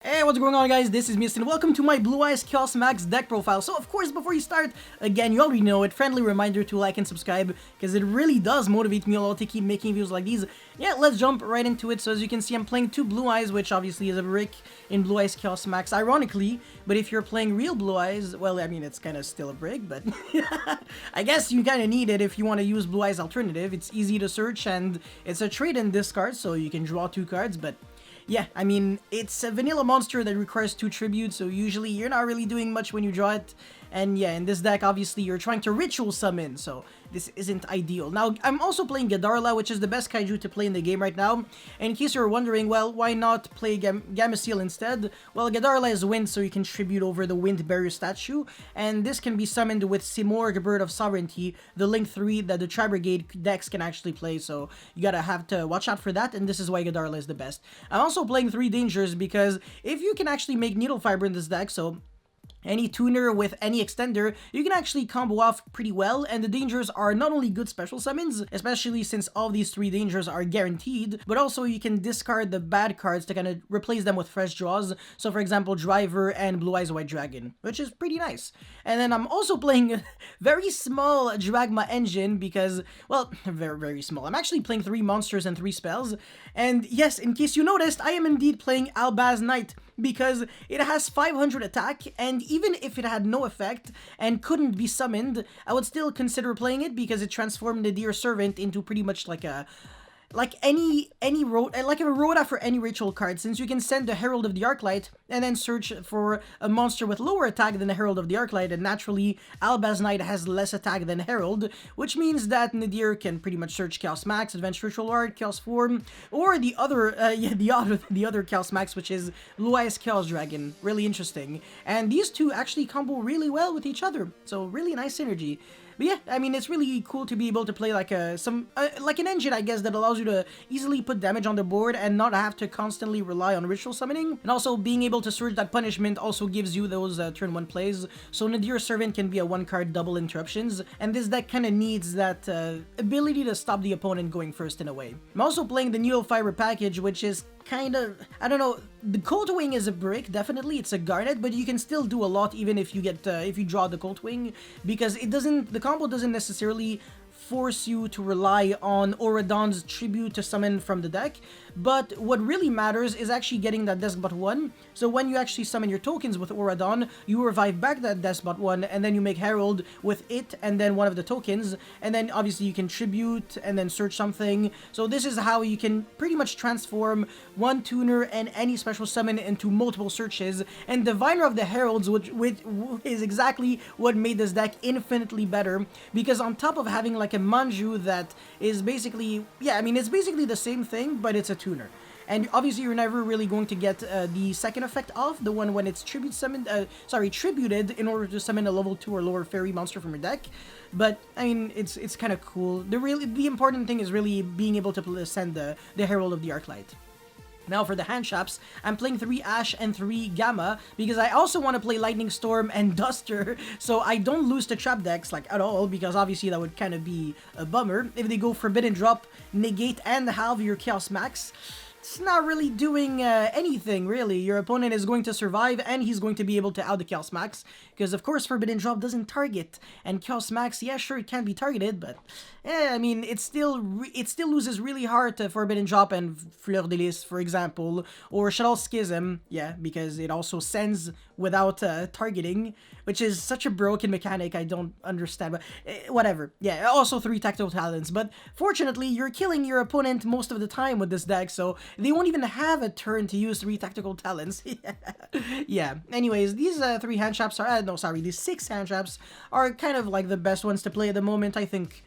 Hey, what's going on guys? This is Mist and welcome to my Blue Eyes Chaos Max deck profile. So of course, before you start, again, you already know it, friendly reminder to like and subscribe, because it really does motivate me a lot to keep making videos like these. Yeah, let's jump right into it. So as you can see, I'm playing two Blue Eyes, which obviously is a brick in Blue Eyes Chaos Max, ironically, but if you're playing real Blue Eyes, well, I mean, it's kind of still a brick, but I guess you kind of need it if you want to use Blue Eyes alternative. It's easy to search, and it's a trade and discard, so you can draw two cards, but yeah, I mean, it's a vanilla monster that requires 2 tributes, so usually you're not really doing much when you draw it. And yeah, in this deck, obviously, you're trying to ritual summon, so this isn't ideal. Now, I'm also playing Gadarla, which is the best kaiju to play in the game right now. And in case you're wondering, well, why not play Gameciel instead? Well, Gadarla is wind, so you can tribute over the wind barrier statue. And this can be summoned with Simorgh, Bird of Sovereignty, the Link 3 that the Tri-Brigade decks can actually play, so you gotta have to watch out for that, and this is why Gadarla is the best. I'm also playing 3 Dangers, because if you can actually make Needle Fiber in this deck, so any tuner with any extender, you can actually combo off pretty well, and the dangers are not only good special summons, especially since all these 3 dangers are guaranteed, but also you can discard the bad cards to kind of replace them with fresh draws. So for example, Driver and Blue Eyes White Dragon, which is pretty nice. And then I'm also playing a very small Dragma engine because, well, very small. I'm actually playing 3 monsters and 3 spells, and yes, in case you noticed, I am indeed playing Albaz Knight, because it has 500 attack, and even if it had no effect and couldn't be summoned, I would still consider playing it because it transformed the Dear Servant into pretty much like a any like a Rhoda for any ritual card, since you can send the Herald of the Arclight and then search for a monster with lower attack than the Herald of the Arclight, and naturally Albaz Knight has less attack than Herald, which means that Nadir can pretty much search Chaos Max, Advanced Ritual Art, Chaos Form, or the other the other Chaos Max, which is Blue Eyes Chaos Dragon. Really interesting, and these two actually combo really well with each other, so really nice synergy. But yeah, I mean, it's really cool to be able to play like like an engine, I guess, that allows you to easily put damage on the board and not have to constantly rely on ritual summoning. And also being able to search that punishment also gives you those turn 1 plays. So Nadir Servant can be a 1-card double interruptions, and this deck kind of needs that ability to stop the opponent going first in a way. I'm also playing the Needle Fiber package, which is kind of, I don't know, the Cold Wing is a brick, definitely, it's a Garnet, but you can still do a lot even if you get, if you draw the Cold Wing, because it doesn't, the combo doesn't necessarily force you to rely on Auradon's tribute to summon from the deck, but what really matters is actually getting that Deskbot 1, so when you actually summon your tokens with Auradon, you revive back that Deskbot 1, and then you make Herald with it, and then one of the tokens, and then obviously you can tribute, and then search something. So this is how you can pretty much transform one tuner and any special summon into multiple searches, and Diviner of the Heralds, which is exactly what made this deck infinitely better, because on top of having like a Manju that is basically, yeah, I mean, it's basically the same thing, but it's a tuner. And obviously you're never really going to get the second effect off, the one when it's tributed in order to summon a level 2 or lower fairy monster from your deck. But I mean, it's kind of cool. The important thing is really being able to send the Herald of the Arclight. Now for the hand traps, I'm playing 3 Ash and 3 Gamma because I also want to play Lightning Storm and Duster, so I don't lose to trap decks like at all, because obviously that would kind of be a bummer. If they go Forbidden Drop, negate and halve your Chaos Max, it's not really doing anything, really. Your opponent is going to survive, and he's going to be able to out the Chaos Max, because of course Forbidden Drop doesn't target, and Chaos Max, yeah, sure, it can be targeted, but I mean, it still loses really hard to Forbidden Drop and Fleur de Lis, for example, or Shadow Schism, yeah, because it also sends without targeting, which is such a broken mechanic, I don't understand, but whatever. Yeah, also 3 Tactile Talents, but fortunately, you're killing your opponent most of the time with this deck, so they won't even have a turn to use 3 Tactical Talents. Yeah, anyways, these 3 hand traps are, no, sorry, these 6 hand traps are kind of like the best ones to play at the moment, I think.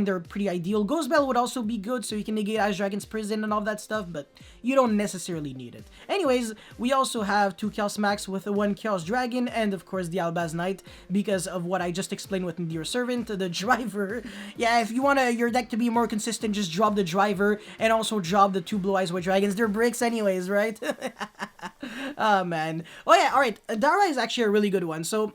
They're pretty ideal. Ghost Bell would also be good, so you can negate Ice Dragon's Prison and all that stuff, but you don't necessarily need it. Anyways, we also have 2 Chaos Max with 1 Chaos Dragon, and of course the Albaz Knight, because of what I just explained with Nadir Servant, the Driver. Yeah, if you want your deck to be more consistent, just drop the Driver, and also drop the 2 Blue Eyes White Dragons. They're bricks anyways, right? Oh man. Oh yeah, alright, Dara is actually a really good one, so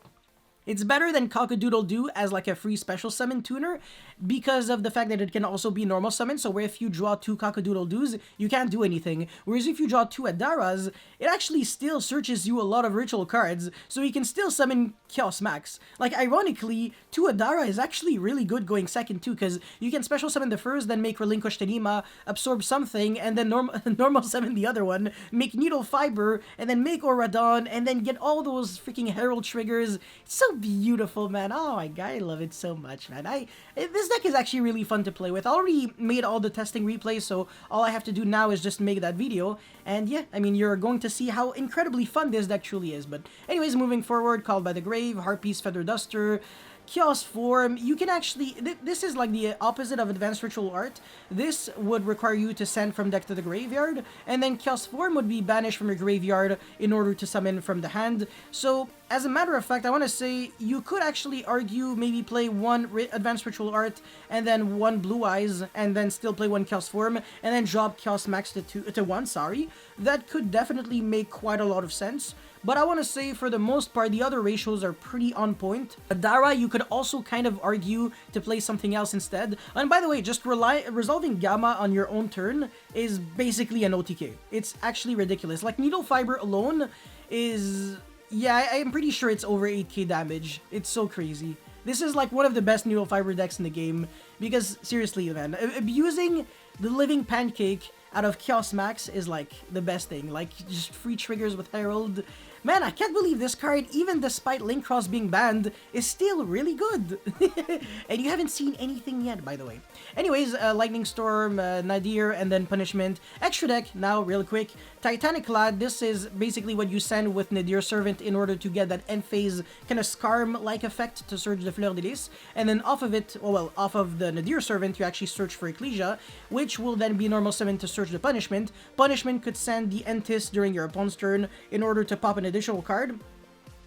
It's better than Cock-a-Doodle-Doo as like a free special summon tuner because of the fact that it can also be normal summon. So where if you draw 2 Cock-a-Doodle-Doos, you can't do anything. Whereas if you draw 2 Adaras, it actually still searches you a lot of ritual cards, so you can still summon Chaos Max. Like, ironically, 2 Adara is actually really good going second too, because you can special summon the first, then make Relinquish Tenima, absorb something, and then normal summon the other one, make Needle Fiber, and then make Auradon, and then get all those freaking Herald triggers. It's so beautiful, man. Oh my god, I love it so much, man. This deck is actually really fun to play with. I already made all the testing replays, so all I have to do now is just make that video. And yeah, I mean, you're going to see how incredibly fun this deck truly is. But anyways, moving forward, Called by the Grave, Harpies, Feather Duster, Chaos Form. You can actually, this is like the opposite of Advanced Ritual Art. This would require you to send from deck to the graveyard, and then Chaos Form would be banished from your graveyard in order to summon from the hand. So, as a matter of fact, I want to say you could actually argue maybe play one Advanced Ritual Art and then one Blue Eyes, and then still play one Chaos Form, and then drop Chaos Max to 1, sorry. That could definitely make quite a lot of sense. But I want to say, for the most part, the other ratios are pretty on point. Adara, you could also kind of argue to play something else instead. And by the way, just resolving Gamma on your own turn is basically an OTK. It's actually ridiculous. Like, Needle Fiber alone is... yeah, I'm pretty sure it's over 8k damage. It's so crazy. This is like one of the best Needle Fiber decks in the game. Because, seriously, man, abusing the Living Pancake out of Chaos Max is like the best thing. Like, just free triggers with Herald. Man, I can't believe this card, even despite Link Cross being banned, is still really good. And you haven't seen anything yet, by the way. Anyways, Lightning Storm, Nadir, and then Punishment. Extra deck, now, real quick. Titanic Lad, this is basically what you send with Nadir Servant in order to get that end phase kind of Skarm-like effect to Surge the Fleur de Lis. And then off of it, well, off of the Nadir Servant, you actually search for Ecclesia, which will then be normal summon to search the Punishment. Punishment could send the Entis during your opponent's turn in order to pop an additional card.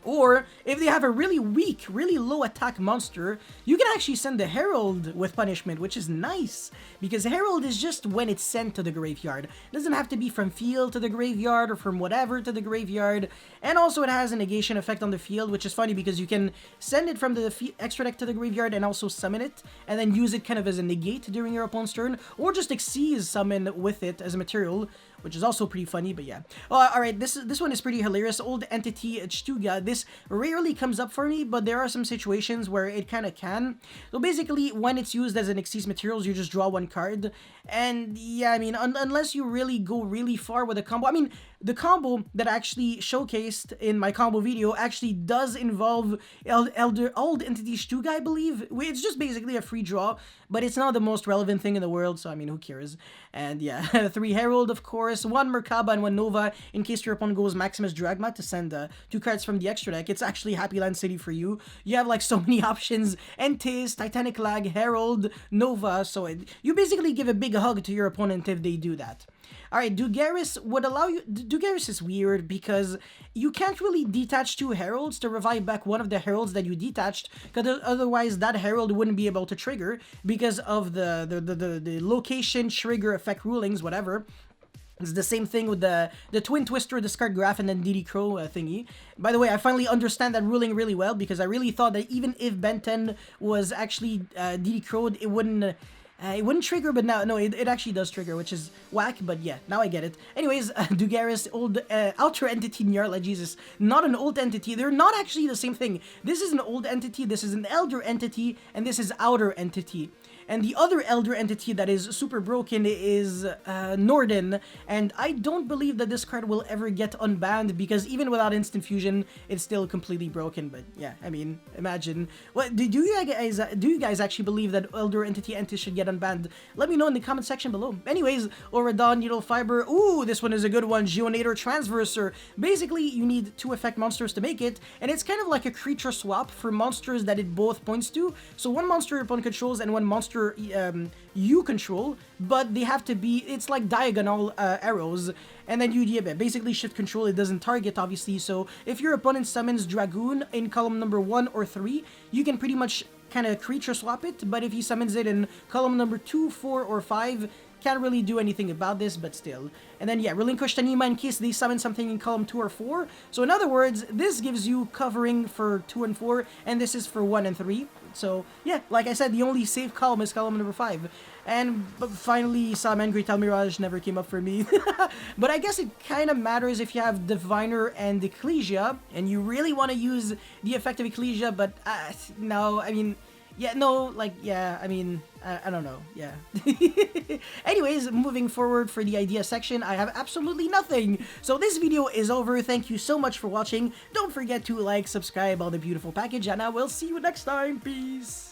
Or, if they have a really weak, really low attack monster, you can actually send the Herald with Punishment, which is nice, because Herald is just when it's sent to the graveyard. It doesn't have to be from field to the graveyard, or from whatever to the graveyard, and also it has a negation effect on the field, which is funny because you can send it from the extra deck to the graveyard and also summon it, and then use it kind of as a negate during your opponent's turn, or just Xyz summon with it as a material, which is also pretty funny, but yeah. Alright, this one is pretty hilarious. Old Entity Ch'tuga. This rarely comes up for me, but there are some situations where it kind of can. So basically, when it's used as an Xyz materials, you just draw one card. And yeah, I mean, unless you really go really far with a combo. I mean, the combo that I actually showcased in my combo video actually does involve Old Entity Ch'tuga, I believe. It's just basically a free draw, but it's not the most relevant thing in the world, so I mean, who cares? And yeah, 3 Herald, of course, 1 Merkaba and 1 Nova, in case your opponent goes Maximus Dragma to send 2 cards from the extra deck. It's actually Happy Land City for you. You have like so many options: Entis, Titanic Lag, Herald, Nova, so you basically give a big hug to your opponent if they do that. Alright, Dugaris would allow you... Dugaris is weird because you can't really detach 2 Heralds to revive back one of the Heralds that you detached, because otherwise that Herald wouldn't be able to trigger because of the location trigger effect rulings, whatever. It's the same thing with the Twin Twister, Discard Graph, and then DD Crow thingy. By the way, I finally understand that ruling really well, because I really thought that even if Ben 10 was actually DD Crow'd, it wouldn't trigger, but now, no, it actually does trigger, which is whack, but yeah, now I get it. Anyways, Dugaris, old Outer Entity, Nyarla, Jesus, not an old entity. They're not actually the same thing. This is an old entity, this is an Elder Entity, and this is Outer Entity. And the other Elder Entity that is super broken is Norden, and I don't believe that this card will ever get unbanned, because even without Instant Fusion, it's still completely broken. But yeah, I mean, imagine. What do you guys actually believe that Elder Entity should get unbanned? Let me know in the comment section below. Anyways, Auradon, Needle Fiber. Ooh, this one is a good one. Geonator Transverser. Basically, you need 2 effect monsters to make it, and it's kind of like a creature swap for monsters that it both points to. So 1 monster your opponent controls and 1 monster you control, but they have to be, it's like diagonal arrows, and then you basically shift control. It doesn't target, obviously, so if your opponent summons Dragoon in column number 1 or 3, you can pretty much kind of creature swap it, but if he summons it in column number 2, 4, or 5, can't really do anything about this, but still. And then, yeah, relinquish Tanima in case they summon something in column 2 or 4. So in other words, this gives you covering for 2 and 4, and this is for 1 and 3. So, yeah, like I said, the only safe column is column number 5. And finally, Salaman Greatal Mirage never came up for me. But I guess it kind of matters if you have Diviner and Ecclesia, and you really want to use the effect of Ecclesia, but no, I mean... Yeah, no, like, yeah, I mean, I don't know, yeah. Anyways, moving forward for the idea section, I have absolutely nothing. So this video is over. Thank you so much for watching. Don't forget to like, subscribe, all the beautiful package, and I will see you next time. Peace!